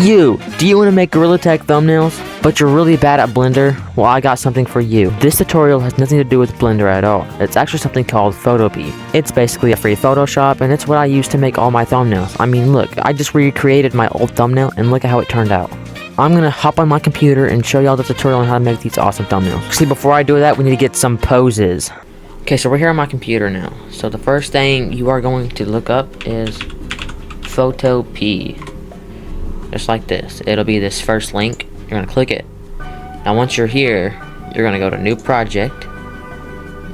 You! Do you want to make Gorilla Tag thumbnails, but you're really bad at Blender? Well, I got something for you. This tutorial has nothing to do with Blender at all. It's actually something called photopea. It's basically a free Photoshop, and it's what I use to make all my thumbnails. I mean, look, I just recreated my old thumbnail, and look at how it turned out. I'm gonna hop on my computer and show y'all the tutorial on how to make these awesome thumbnails. See, before I do that, we need to get some poses. Okay, so we're here on my computer now. So the first thing you are going to look up is photopea. Just like this. It'll be this first link. You're gonna click it. Now once you're here, you're gonna go to new project,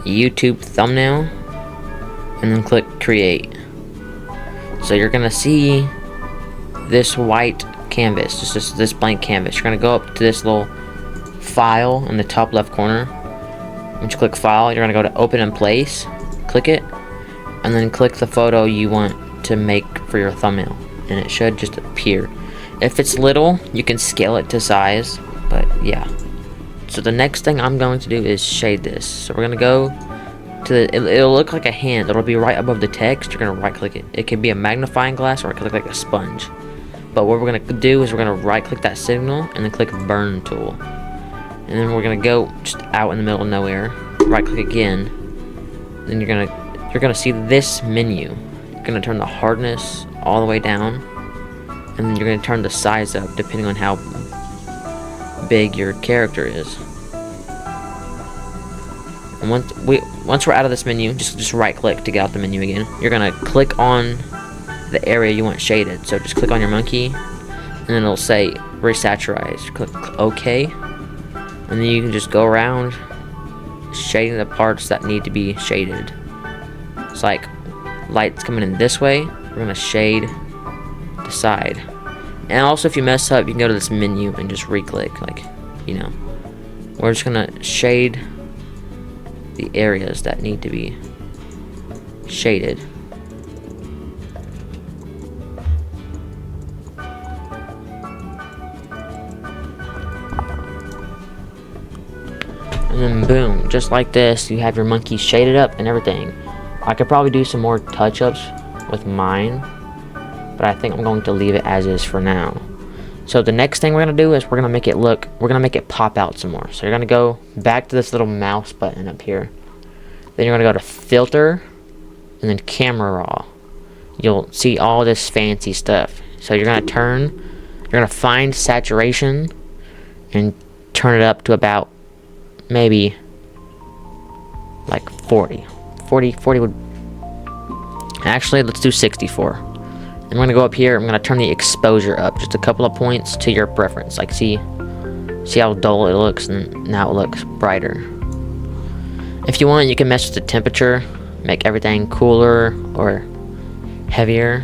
YouTube thumbnail, and then click create. So you're gonna see this white canvas, just this blank canvas. You're gonna go up to this little file in the top left corner. Once you click file, you're gonna go to open in place, click it, and then click the photo you want to make for your thumbnail, and it should just appear. If it's little, you can scale it to size, but yeah. So the next thing I'm going to do is shade this. So we're gonna go to the, it'll look like a hand. It'll be right above the text. You're gonna right click it. It can be a magnifying glass or it could look like a sponge. But what we're gonna do is we're gonna right click that signal and then click burn tool. And then we're gonna go just out in the middle of nowhere. Right click again. Then you're gonna see this menu. You're gonna turn the hardness all the way down. And then you're going to turn the size up depending on how big your character is. And once we're out of this menu, just right click to get out the menu again. You're going to click on the area you want shaded. So just click on your monkey and then it'll say resaturize. Click OK. And then you can just go around shading the parts that need to be shaded. It's like light's coming in this way. We're going to shade side. And also if you mess up, you can go to this menu and just re-click, like, you know. We're just gonna shade the areas that need to be shaded. And then boom, just like this, you have your monkey shaded up and everything. I could probably do some more touch-ups with mine, but I think I'm going to leave it as is for now. So the next thing we're gonna do is we're gonna make it pop out some more. So you're gonna go back to this little mouse button up here. Then you're gonna go to filter and then camera raw. You'll see all this fancy stuff. So you're gonna find saturation and turn it up to about maybe like 40 would, actually let's do 64. I'm gonna go up here, I'm gonna turn the exposure up just a couple of points to your preference. Like see how dull it looks, and now it looks brighter. If you want, you can mess with the temperature, make everything cooler or heavier.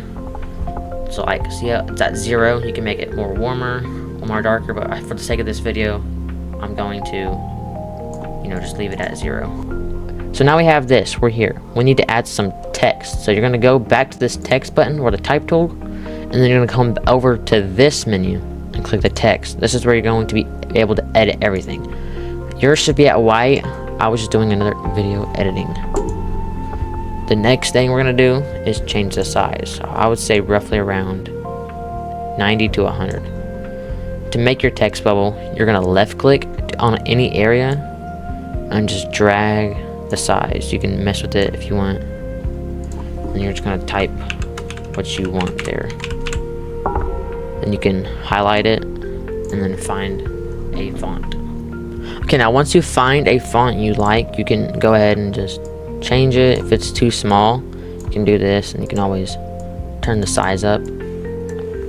So like, see how it's at 0, you can make it more warmer or more darker, but for the sake of this video, I'm going to, you know, just leave it at 0. So now we have this, we're here. We need to add some text. So you're gonna go back to this text button or the type tool, and then you're gonna come over to this menu and click the text. This is where you're going to be able to edit everything. Yours should be at white. I was just doing another video editing. The next thing we're gonna do is change the size. So I would say roughly around 90 to 100. To make your text bubble, you're gonna left click on any area and just drag the size. You can mess with it if you want, and you're just gonna type what you want there. Then you can highlight it and then find a font. Okay, now once you find a font you like, you can go ahead and just change it. If it's too small, you can do this, and you can always turn the size up.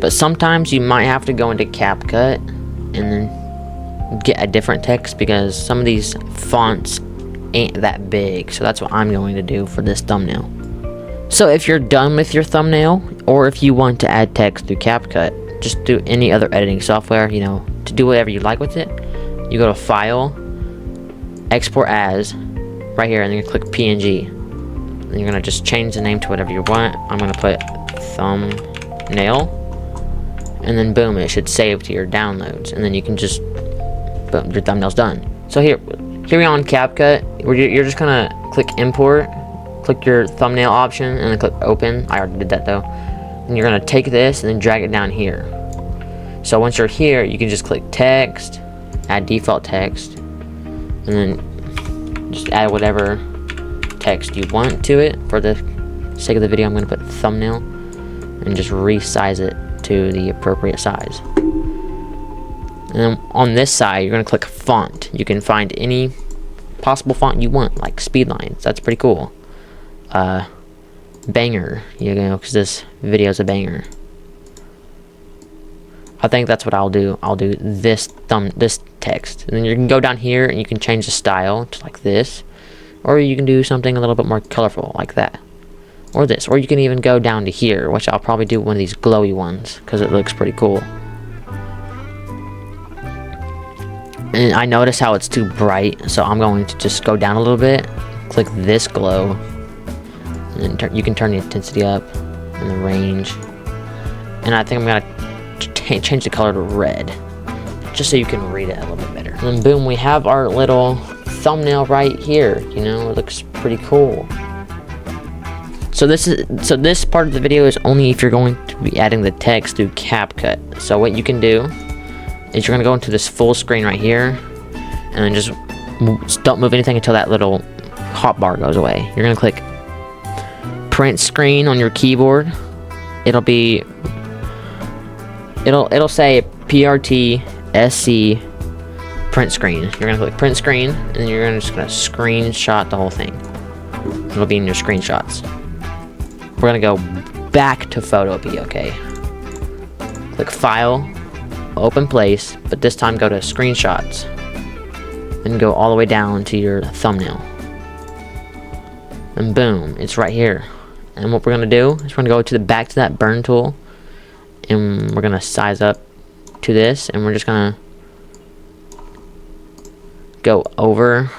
But sometimes you might have to go into CapCut and then get a different text, because some of these fonts ain't that big. So that's what I'm going to do for this thumbnail. So if you're done with your thumbnail, or if you want to add text through CapCut, just do any other editing software, you know, to do whatever you like with it. You go to File, Export As, right here, and then you click PNG. Then you're gonna just change the name to whatever you want. I'm gonna put thumbnail, and then boom, it should save to your downloads, and then you can just, boom, your thumbnail's done. So here we are on CapCut. You're just gonna click import, click your thumbnail option, and then click open. I already did that though. And you're gonna take this and then drag it down here. So once you're here, you can just click text, add default text, and then just add whatever text you want to it. For the sake of the video, I'm going to put thumbnail and just resize it to the appropriate size. And then on this side, you're going to click font. You can find any possible font you want, like Speedlines. That's pretty cool. Banger, you know, because this video is a banger. I think that's what I'll do. I'll do this text, and then you can go down here and you can change the style to like this, or you can do something a little bit more colorful like that, or this, or you can even go down to here, which I'll probably do one of these glowy ones because it looks pretty cool. And I notice how it's too bright, so I'm going to just go down a little bit, click this glow, and then you can turn the intensity up and the range. And I think I'm gonna change the color to red, just so you can read it a little bit better. And then boom, we have our little thumbnail right here. You know, it looks pretty cool. So this part of the video is only if you're going to be adding the text through CapCut. So what you can do is you're gonna go into this full screen right here, and then just don't move anything until that little hotbar goes away. You're gonna click print screen on your keyboard. It'll say PRT SC print screen. You're gonna click print screen, and you're just gonna screenshot the whole thing. It'll be in your screenshots. We're gonna go back to photopea, okay? Click file, open place, but this time go to screenshots and go all the way down to your thumbnail. And boom, it's right here. And what we're gonna do is we're gonna go to the back to that burn tool, and we're gonna size up to this, and we're just gonna go over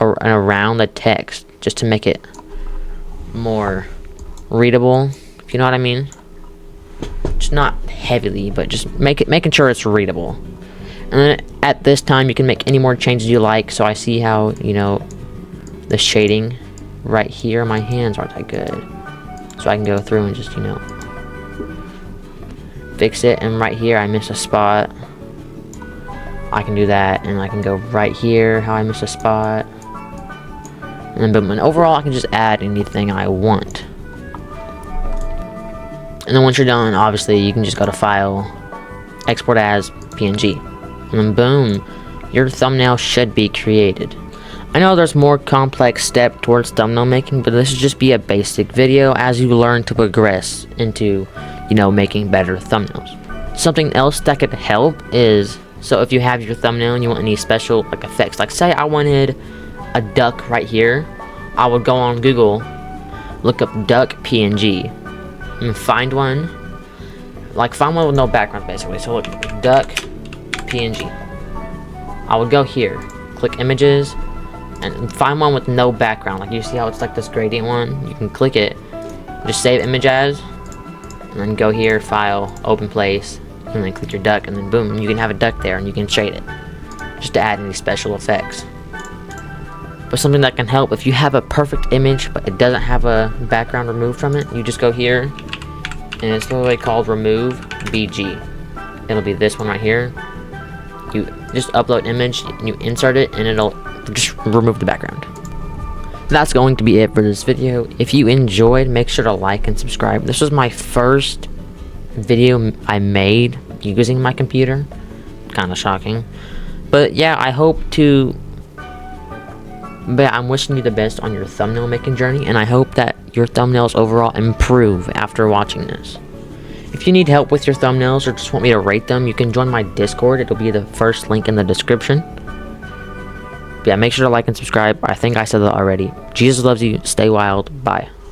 and around the text just to make it more readable, if you know what I mean. Just not heavily, but just making sure it's readable. And then at this time you can make any more changes you like. So I see how, you know, the shading right here, my hands aren't that good, so I can go through and just, you know, fix it. And right here I missed a spot, I can do that, and I can go right here how I missed a spot, and then boom. And overall I can just add anything I want. And then once you're done, obviously you can just go to file, export as PNG, and then boom, your thumbnail should be created. I know there's more complex step towards thumbnail making, but this should just be a basic video as you learn to progress into, you know, making better thumbnails. Something else that could help is, so if you have your thumbnail and you want any special like effects, like say I wanted a duck right here, I would go on Google, look up duck PNG, and find one, find one with no background basically. So look, duck PNG. I would go here, click images, and find one with no background. Like you see how it's like this gradient one? You can click it, just save image as, and then go here, file, open place, and then click your duck, and then boom, you can have a duck there, and you can shade it, just to add any special effects. But something that can help, if you have a perfect image but it doesn't have a background removed from it, you just go here, and it's literally called remove BG. It'll be this one right here. You just upload image, and you insert it, and it'll just remove the background. That's going to be it for this video. If you enjoyed, make sure to like and subscribe. This was my first video I made using my computer. Kind of shocking. But yeah, I'm wishing you the best on your thumbnail making journey, and I hope that your thumbnails overall improve after watching this. If you need help with your thumbnails or just want me to rate them, you can join my Discord. It'll be the first link in the description. But yeah, make sure to like and subscribe. I think I said that already. Jesus loves you. Stay wild. Bye.